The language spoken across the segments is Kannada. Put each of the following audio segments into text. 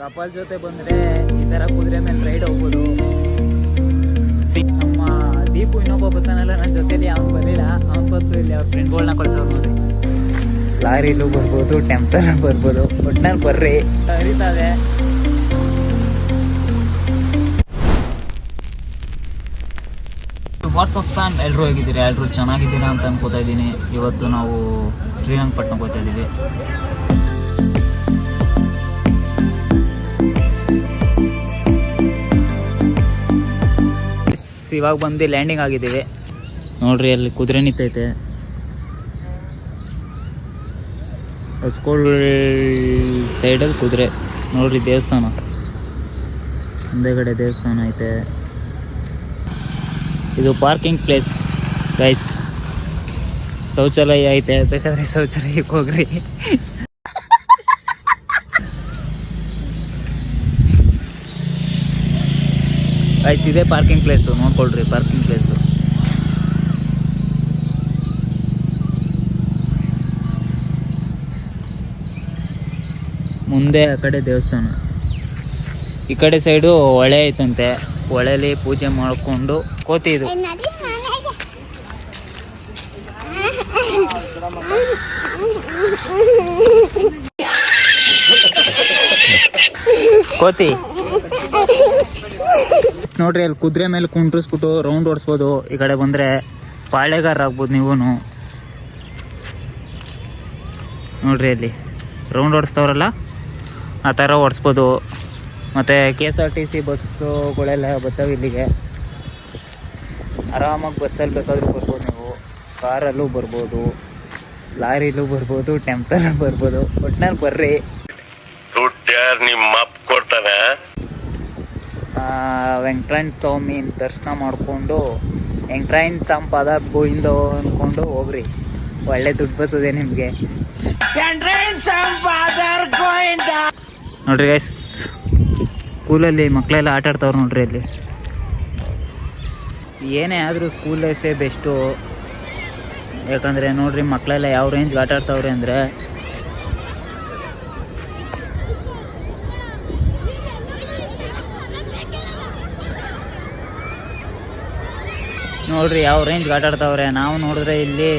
ಕಪಲ್ ಜೊತೆ ಬಂದರೆ ಈ ಥರ ಕುದುರೆ ಮೇಲೆ ರೈಡ್ ಹೋಗ್ಬೋದು. ನಮ್ಮ ದೀಪು ಇನ್ನೊಬ್ಬ ಬರ್ತಾನಲ್ಲ ನನ್ನ ಜೊತೆಲಿ, ಅವ್ನು ಬರಲಿಲ್ಲ. ಅವ್ನು ಬಂದು ಇಲ್ಲಿ ಅವ್ರ ಫ್ರೆಂಡ್ಗಳನ್ನ ಕಳ್ಸೋರು ನೋಡಿ. ಲಾರಿಲೂ ಬರ್ಬೋದು, ಟೆಂಪಲ್ ಬರ್ಬೋದು, ಒಟ್ನಲ್ಲಿ ಬರ್ರಿ. ಹರಿತಾವೆ. ವಾಟ್ಸಪ್ ಫ್ಯಾನ್ ಎಲ್ಲರೂ ಹೇಗಿದ್ದೀರಾ? ಎಲ್ಲರೂ ಚೆನ್ನಾಗಿದ್ದೀರಾ ಅಂತ ಅನ್ಕೋತಾ ಇದ್ದೀನಿ. ಇವತ್ತು ನಾವು ಶ್ರೀರಂಗಪಟ್ಟಣಕ್ಕೆ ಹೋಗ್ತಾ ಇದ್ದೀವಿ. ಇವಾಗ ಬಂದು ಲ್ಯಾಂಡಿಂಗ್ ಆಗಿದ್ದೀವಿ ನೋಡ್ರಿ. ಅಲ್ಲಿ ಕುದುರೆ ನಿಂತೈತೆ. ಸ್ಕೂಲ್ ಸೈಡಲ್ಲಿ ಕುದುರೆ ನೋಡ್ರಿ. ದೇವಸ್ಥಾನ ಹಿಂದೆಗಡೆ ದೇವಸ್ಥಾನ ಐತೆ. ಇದು ಪಾರ್ಕಿಂಗ್ ಪ್ಲೇಸ್ ಗೈಸ್. ಶೌಚಾಲಯ ಐತೆ, ಬೇಕಾದ್ರೆ ಶೌಚಾಲಯಕ್ಕೆ ಹೋಗ್ರಿ. ಗೈಸ್ ಇದೇ ಪಾರ್ಕಿಂಗ್ ಪ್ಲೇಸು, ನೋಡ್ಕೊಳ್ರಿ ಪಾರ್ಕಿಂಗ್ ಪ್ಲೇಸು. ಮುಂದೆ ಆ ಕಡೆ ದೇವಸ್ಥಾನ, ಈ ಕಡೆ ಸೈಡು ಹೊಳೆ ಐತಂತೆ. ಹೊಳೆಲಿ ಪೂಜೆ ಮಾಡಿಕೊಂಡು ಕೋತಿ. ಇದು ಕೋತಿ ನೋಡ್ರಿ. ಅಲ್ಲಿ ಕುದುರೆ ಮೇಲೆ ಕುಂಡ್ರಿಸ್ಬಿಟ್ಟು ರೌಂಡ್ ಓಡಿಸ್ಬೋದು. ಈ ಕಡೆ ಬಂದರೆ ಪಾಳೆಗಾರ ಆಗ್ಬೋದು ನೀವು ನೋಡ್ರಿ. ಅಲ್ಲಿ ರೌಂಡ್ ಓಡಿಸ್ತವ್ರಲ್ಲ ಆ ಥರ ಓಡಿಸ್ಬೋದು. ಮತ್ತು KSRTC ಬಸ್ಸುಗಳೆಲ್ಲ ಬರ್ತಾವೆ ಇಲ್ಲಿಗೆ. ಆರಾಮಾಗಿ ಬಸ್ಸಲ್ಲಿ ಬೇಕಾದರೂ ಬರ್ಬೋದು ನೀವು. ಕಾರಲ್ಲೂ ಬರ್ಬೋದು, ಲಾರಿಲೂ ಬರ್ಬೋದು, ಟೆಂಪಲ್ಲೂ ಬರ್ಬೋದು. ಒಟ್ನಲ್ಲಿ ಬರ್ರಿ. ವೆಂಕಟರಮಣ ಸ್ವಾಮಿ ದರ್ಶನ ಮಾಡಿಕೊಂಡು ವೆಂಕಟರಮಣ ಸಂಪಾದ ಗೋವಿಂದ ಅಂದ್ಕೊಂಡು ಹೋಗ್ರಿ. ಒಳ್ಳೆ ದುಡ್ಡು ಬರ್ತದೆ ನಿಮಗೆ ನೋಡ್ರಿ ಗೈಸ್. ಸ್ಕೂಲಲ್ಲಿ ಮಕ್ಕಳೆಲ್ಲ ಆಟ ಆಡ್ತಾವ್ರು ನೋಡ್ರಿ. ಅಲ್ಲಿ ಏನೇ ಆದರೂ ಸ್ಕೂಲ್ ಲೈಫೇ ಬೆಸ್ಟು. ಯಾಕಂದರೆ ನೋಡ್ರಿ ಮಕ್ಕಳೆಲ್ಲ ಯಾವ ರೇಂಜ್ಗೆ ಆಟ ಆಡ್ತಾವ್ರೆ ಅಂದರೆ, ನೋಡ್ರಿ ಯಾವ ರೇಂಜ್ಗೆ ಆಟ ಆಡ್ತಾವ್ರೆ. ನಾವು ನೋಡಿದ್ರೆ ಇಲ್ಲಿ,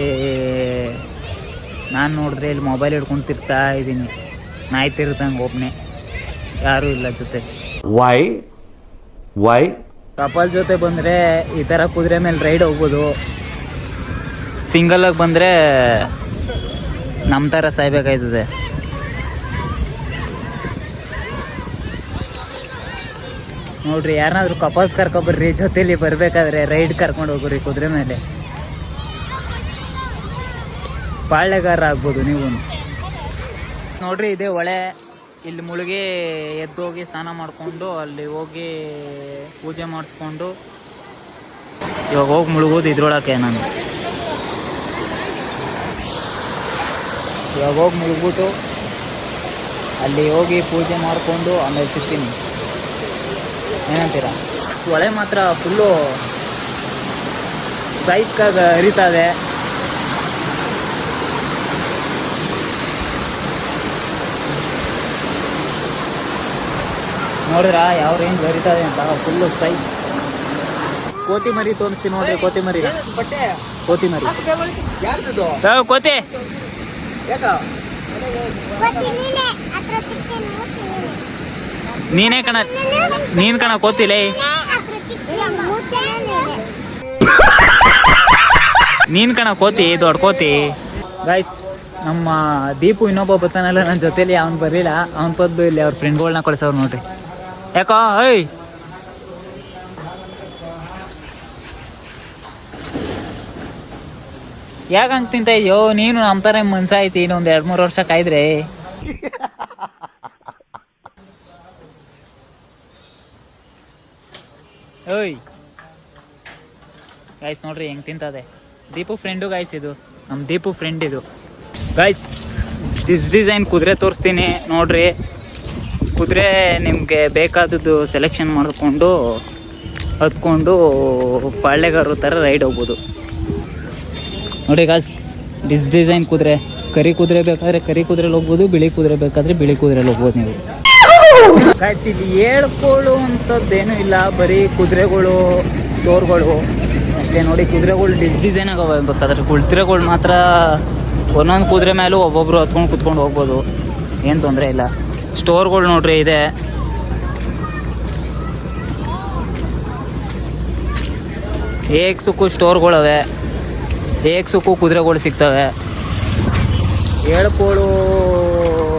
ನಾನು ನೋಡಿದ್ರೆ ಇಲ್ಲಿ ಮೊಬೈಲ್ ಹಿಡ್ಕೊಂಡು ತಿರ್ತಾ ಇದ್ದೀನಿ. ನಾಯಿ ತಿರ್ದಂಗೆ ಒಬ್ಬನೇ, ಯಾರೂ ಇಲ್ಲ ಜೊತೆ. ವೈ ಕಪಲ್ ಜೊತೆ ಬಂದರೆ ಈ ಥರ ಕುದುರೆ ಮೇಲೆ ರೈಡ್ ಹೋಗ್ಬೋದು. ಸಿಂಗಲಾಗಿ ಬಂದರೆ ನಮ್ಮ ಥರ ಸಾಯ್ಬೇಕಾಯ್ತದೆ. ನೋಡ್ರಿ, ಯಾರನ್ನಾದ್ರೂ ಕಪಲ್ಸ್ ಕರ್ಕೊಬರ್ರಿ ಜೊತೆಲಿ. ಬರಬೇಕಾದ್ರೆ ರೈಡ್ ಕರ್ಕೊಂಡು ಹೋಗ್ರಿ ಕುದುರೆ ಮೇಲೆ. ಪಾಳೆಗಾರ ಆಗ್ಬೋದು ನೀವು. ನೋಡ್ರಿ ಇದೇ ಹೊಳೆ. ಇಲ್ಲಿ ಮುಳುಗಿ ಎದ್ದು ಹೋಗಿ ಸ್ನಾನ ಮಾಡಿಕೊಂಡು ಅಲ್ಲಿ ಹೋಗಿ ಪೂಜೆ ಮಾಡಿಸ್ಕೊಂಡು ಇವಾಗ ಹೋಗಿ ಮುಳುಗೋದು ಇದ್ರೊಳಕ್ಕೆ. ನಾನು ಇವಾಗ ಹೋಗಿ ಮುಳುಗ್ಬಿಟ್ಟು ಅಲ್ಲಿ ಹೋಗಿ ಪೂಜೆ ಮಾಡಿಕೊಂಡು ಆಮೇಲೆ ಸಿಗ್ತೀನಿ. ಏನಂತೀರಾ? ಹೊಳೆ ಮಾತ್ರ ಫುಲ್ಲು ಸೈಕಾಗಿ ಹರಿತಾವೆ. ನೋಡಿದ್ರ ಯಾವ ರೇಂಜ್ ಹರಿತಾವೆ ಅಂತ. ಫುಲ್ಲು ಸೈಕ್. ಕೋತಿ ಮರಿ ತೋರಿಸ್ತೀನಿ ನೋಡ್ರಿ. ಕೋತಿ ಮರಿ, ಕೋತಿ ಮರಿ, ಕೋತಿ. ನೀನೇ ಕಣ, ನೀನ್ ಕಣ ಕೋತಿಲೇ. ನೀನ್ ಕಣ ಕೋತಿ, ದೊಡ್ಡ ಕೋತಿ. ಗೈಸ್ ನಮ್ಮ ದೀಪು ಇನ್ನೊಬ್ಬ ಬರ್ತಾನಲ್ಲ ನನ್ನ ಜೊತೆಲಿ, ಅವ್ನು ಬರಲಿಲ್ಲ. ಅವ್ನು ಬಂದು ಇಲ್ಲಿ ಅವ್ರ ಫ್ರೆಂಡ್ಗಳನ್ನ ಕಳ್ಸವ್ರು ನೋಡ್ರಿ. ಯಾಕೋ ಏಯ್ ಯಾಕೆ ಹಂಗೆ ತಿಂತ ಇದೆಯೋ ನೀನು? ನಮ್ಮ ಥರ ಮನ್ಸ ಐತಿ. ಇನ್ನೊಂದು 2-3 ವರ್ಷ ಕಾಯ್ದ್ರೆ. ಓಯ್ ಗಾಯ್ಸ್ ನೋಡ್ರಿ ಹೆಂಗೆ ತಿಂತದೆ. ದೀಪು ಫ್ರೆಂಡು ಗಾಯ್ಸ್, ಇದು ನಮ್ಮ ದೀಪು ಫ್ರೆಂಡ್. ಇದು ಗಾಯ್ಸ್ ಡಿಸೈನ್ ಕುದುರೆ ತೋರಿಸ್ತೀನಿ ನೋಡ್ರಿ. ಕುದುರೆ ನಿಮಗೆ ಬೇಕಾದದ್ದು ಸೆಲೆಕ್ಷನ್ ಮಾಡಿಕೊಂಡು ಹತ್ಕೊಂಡು ಪಾಳ್ಯಗಾರರು ಥರ ರೈಡ್ ಹೋಗ್ಬೋದು ನೋಡಿ ಗಾಯ್ಸ್. ಡಿಸೈನ್ ಕುದುರೆ. ಕರಿ ಕುದುರೆ ಬೇಕಾದರೆ ಕರಿ ಕುದುರೆಲಿ ಹೋಗ್ಬೋದು, ಬಿಳಿ ಕುದುರೆ ಬೇಕಾದರೆ ಬಿಳಿ ಕುದುರೆಲಿ ಹೋಗ್ಬೋದು ನೀವು. ಗಾಯ್ಸ್ ಇಲ್ಲಿ ಹೇಳ್ಕೊಳ್ಳುವಂಥದ್ದೇನೂ ಇಲ್ಲ, ಬರೀ ಕುದುರೆಗಳು, ಸ್ಟೋರ್ಗಳು ಅಷ್ಟೇ. ನೋಡಿ ಕುದುರೆಗಳು ಡಿಸೈನ್ ಆಗವೆ, ಬೇಕಾದ್ರೆ ಕುದುರೆಗಳು ಮಾತ್ರ ಒಂದೊಂದು ಕುದುರೆ ಮೇಲೂ ಒಬ್ಬೊಬ್ರು ಹತ್ಕೊಂಡು ಕುತ್ಕೊಂಡು ಹೋಗ್ಬೋದು, ಏನು ತೊಂದರೆ ಇಲ್ಲ. ಸ್ಟೋರ್ಗಳು ನೋಡ್ರಿ ಇದೆ, ಏಕ್ಸಕ್ಕೂ ಸ್ಟೋರ್ಗಳವೆ, ಏಕ್ಸಕ್ಕೂ ಕುದುರೆಗಳು ಸಿಗ್ತವೆ. ಹೇಳ್ಕೊಳ್ಳೋ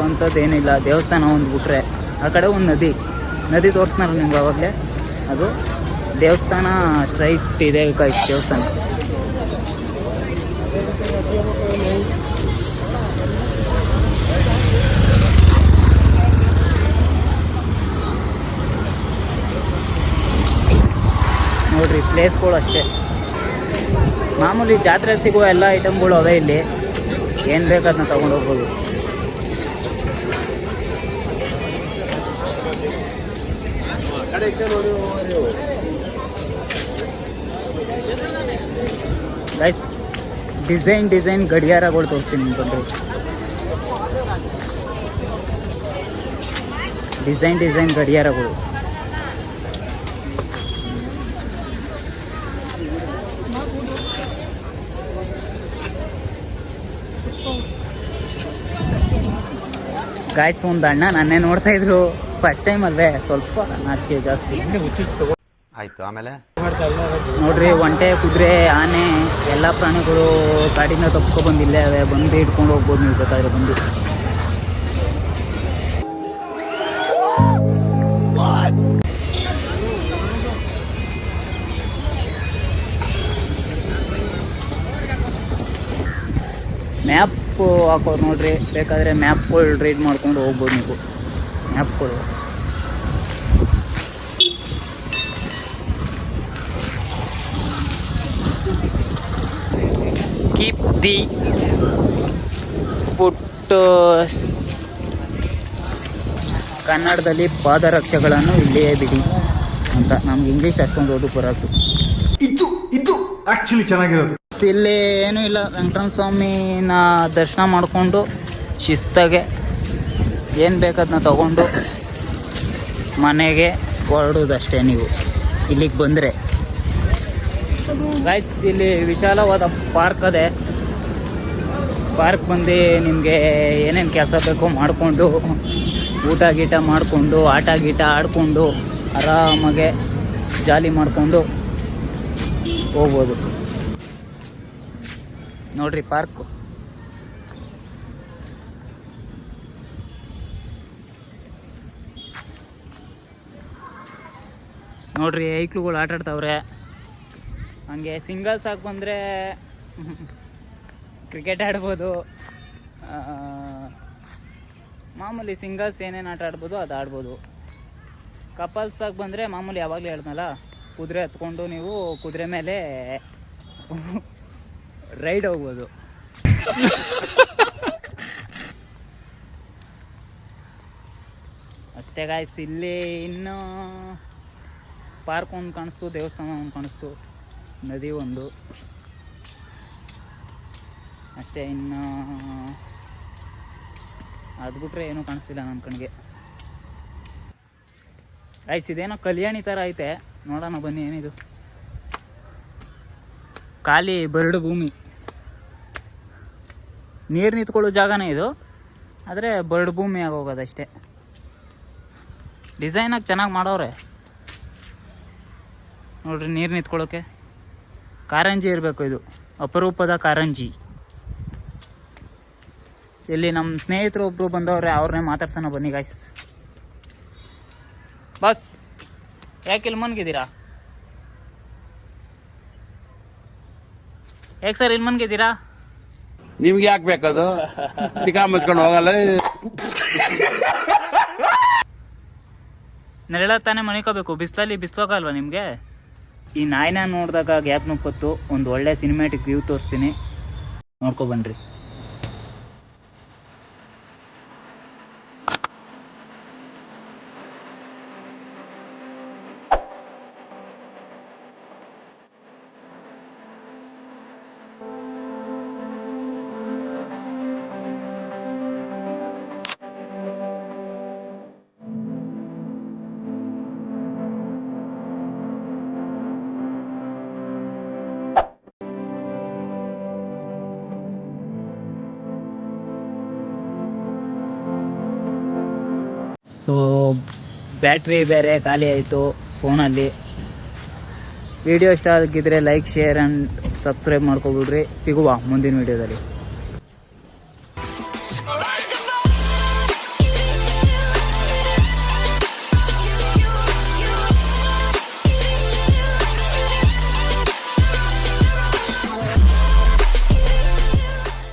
ಅಂಥದ್ದೇನಿಲ್ಲ. ದೇವಸ್ಥಾನ ಒಂದು ಬಿಟ್ರೆ ಆ ಕಡೆ ಒಂದು ನದಿ ತೋರಿಸ್ತಾರೆ ನಿಮ್ಗೆ ಆವಾಗಲೇ, ಅದು ದೇವಸ್ಥಾನ ಸ್ಟ್ರೈಟ್ ಇದೆ ಗೈಸ್. ದೇವಸ್ಥಾನ ನೋಡ್ರಿ, ಪ್ಲೇಸ್ಗಳು ಅಷ್ಟೇ. ಮಾಮೂಲಿ ಜಾತ್ರೆ ಸಿಗುವ ಎಲ್ಲ ಐಟಮ್ಗಳು ಅವೇ ಇಲ್ಲಿ, ಏನು ಬೇಕು ಅದನ್ನ ತೊಗೊಂಡು ಹೋಗ್ಬೋದು. ಗೈಸ್ ಡಿಸೈನ್ ಗಡಿಯಾರಗಳು ತೋರಿಸ್ತೀನಿ ನಿಮ್ಗೆ ಬಂದರೆ. ಡಿಸೈನ್ ಗಡಿಯಾರಗಳು ಗಾಯ್ಸ್. ಒಂದು ಅಣ್ಣ ನನ್ನೇ ನೋಡ್ತಾ ಇದ್ರು, ಫಸ್ಟ್ ಟೈಮ್ ಅಲ್ಲೇ ಸ್ವಲ್ಪ ನಾಚಿಕೆ ಜಾಸ್ತಿ. ಆಯ್ತು, ಆಮೇಲೆ ನೋಡ್ರಿ, ಒಂಟೆ, ಕುದುರೆ, ಆನೆ ಎಲ್ಲ ಪ್ರಾಣಿಗಳು ಕಾಡಿಂದ ತಪ್ಪಿಸ್ಕೊ ಬಂದಿಲ್ಲೇ ಅವೆ, ಬಂದು ಇಟ್ಕೊಂಡು ಹೋಗ್ಬೋದು ನೀವು ಬೇಕಾದ್ರೆ ಬಂದು. ಮ್ಯಾಪ್ ಹಾಕೋರು ನೋಡ್ರಿ, ಬೇಕಾದರೆ ಮ್ಯಾಪ್ಗಳು ರೀಡ್ ಮಾಡ್ಕೊಂಡು ಹೋಗ್ಬೋದು ನೀವು. ಮ್ಯಾಪ್ಗಳು ಕೀಪ್ ದಿ ಫುಟ್, ಕನ್ನಡದಲ್ಲಿ ಪಾದರಕ್ಷೆಗಳನ್ನು ಇಲ್ಲಿಯೇ ಬಿಡಿ ಅಂತ. ನಮ್ಗೆ ಇಂಗ್ಲೀಷ್ ಅಷ್ಟೊಂದು ಓದಕ್ಕೆ ಬರತ್ತು. ಇದು ಆಕ್ಚುಲಿ ಚೆನ್ನಾಗಿರೋದು. ಇಲ್ಲಿ ಏನೂ ಇಲ್ಲ, ವೆಂಕಟರಮಣ ಸ್ವಾಮಿನ ದರ್ಶನ ಮಾಡಿಕೊಂಡು ಶಿಸ್ತಾಗೆ ಏನು ಬೇಕದನ್ನ ತಗೊಂಡು ಮನೆಗೆ ಹೊರಡೋದಷ್ಟೇ ನೀವು ಇಲ್ಲಿಗೆ ಬಂದರೆ. ಗೈಸ್ ಇಲ್ಲಿ ವಿಶಾಲವಾದ ಪಾರ್ಕ್ ಅದೇ. ಪಾರ್ಕ್ ಬಂದು ನಿಮಗೆ ಏನೇನು ಕೆಲಸ ಬೇಕೋ ಮಾಡಿಕೊಂಡು, ಊಟ ಗೀಟ ಮಾಡಿಕೊಂಡು, ಆಟ ಗೀಟ ಆಡಿಕೊಂಡು ಆರಾಮಾಗೆ ಜಾಲಿ ಮಾಡಿಕೊಂಡು ಹೋಗ್ಬೋದು. ನೋಡ್ರಿ ಪಾರ್ಕು. ನೋಡ್ರಿ ಐಕ್ಳುಗಳು ಆಟಾಡ್ತಾವ್ರೆ. ಹಂಗೆ ಸಿಂಗಲ್ಸ್ ಆಗಿ ಬಂದರೆ ಕ್ರಿಕೆಟ್ ಆಡ್ಬೋದು. ಮಾಮೂಲಿ ಸಿಂಗಲ್ಸ್ ಏನೇನು ಆಟ ಆಡ್ಬೋದು ಅದು ಆಡ್ಬೋದು. ಕಪಲ್ಸ್ ಆಗಿ ಬಂದರೆ ಮಾಮೂಲಿ ಯಾವಾಗಲೂ ಹೇಳಿದ್ನಲ್ಲ, ಕುದುರೆ ಹತ್ಕೊಂಡು ನೀವು ಕುದುರೆ ಮೇಲೆ ರೈಡ್ ಹೋಗ್ಬೋದು. ಅಷ್ಟೇ ಗಾಯ್ಸ್. ಇಲ್ಲಿ ಇನ್ನೂ ಪಾರ್ಕ್ ಒಂದು ಕಾಣಿಸ್ತು, ದೇವಸ್ಥಾನ ಒಂದು ಕಾಣಿಸ್ತು, ನದಿ ಒಂದು ಅಷ್ಟೇ. ಇನ್ನು ಅದು ಬಿಟ್ರೆ ಏನೂ ಕಾಣಿಸ್ತಿಲ್ಲ ನನ್ನ ಕಣ್ಣಿಗೆ. ಗಾಯ್ಸ್ ಇದೇನೋ ಕಲ್ಯಾಣಿ ಥರ ಐತೆ, ನೋಡೋಣ ಬನ್ನಿ. ಏನಿದು? ಖಾಲಿ ಬರಡು ಭೂಮಿ, ನೀರು ನಿಂತ್ಕೊಳ್ಳೋ ಜಾಗನೇ ಇದು, ಆದರೆ ಬರಡು ಭೂಮಿ ಆಗೋಗೋದಷ್ಟೇ. ಡಿಸೈನಾಗಿ ಚೆನ್ನಾಗಿ ಮಾಡೋರೆ ನೋಡ್ರಿ. ನೀರು ನಿಂತ್ಕೊಳ್ಳೋಕೆ ಕಾರಂಜಿ ಇರಬೇಕು, ಇದು ಅಪರೂಪದ ಕಾರಂಜಿ. ಇಲ್ಲಿ ನಮ್ಮ ಸ್ನೇಹಿತರು ಒಬ್ಬರು ಬಂದವ್ರೆ, ಅವ್ರನ್ನೇ ಮಾತಾಡ್ಸೋಣ ಬನ್ನಿ ಗಾಯ್ಸ್. ಬಸ್ ಯಾಕೆ ಇಲ್ಲಿ ಮನ್ಗಿದ್ದೀರಾ? ಯಾಕೆ ಸರ್ ಇಲ್ಲಿ ಮನ್ಗಿದ್ದೀರಾ? ನಿಮ್ಗೆ ಯಾಕೆ ಬೇಕದು? ತಿಕಾ ಮುಚ್ಕೊಂಡು ಹೋಗಲ್ಲ. ನೆರಳ ತಾನೇ ಮನಿಕೋಬೇಕು, ಬಿಸಿಲಲ್ಲಿ ಬಿಸಿಲೋಗಲ್ವಾ ನಿಮಗೆ? ಈ ನಾಯಿನ ನೋಡಿದಾಗ ಗ್ಯಾಪ್ ನುಪ್ಪತ್ತು ಒಂದು ಒಳ್ಳೆ ಸಿನಿಮ್ಯಾಟಿಕ್ ವ್ಯೂ ತೋರಿಸ್ತೀನಿ, ನೋಡ್ಕೊಬನ್ರಿ. ಬ್ಯಾಟ್ರಿ ಬೇರೆ ಖಾಲಿ ಆಯಿತು ಫೋನಲ್ಲಿ. ವಿಡಿಯೋ ಇಷ್ಟ ಆಗಿದ್ದರೆ ಲೈಕ್ ಶೇರ್ ಆ್ಯಂಡ್ ಸಬ್ಸ್ಕ್ರೈಬ್ ಮಾಡ್ಕೊಬಿಡ್ರಿ. ಸಿಗುವ ಮುಂದಿನ ವಿಡಿಯೋದಲ್ಲಿ.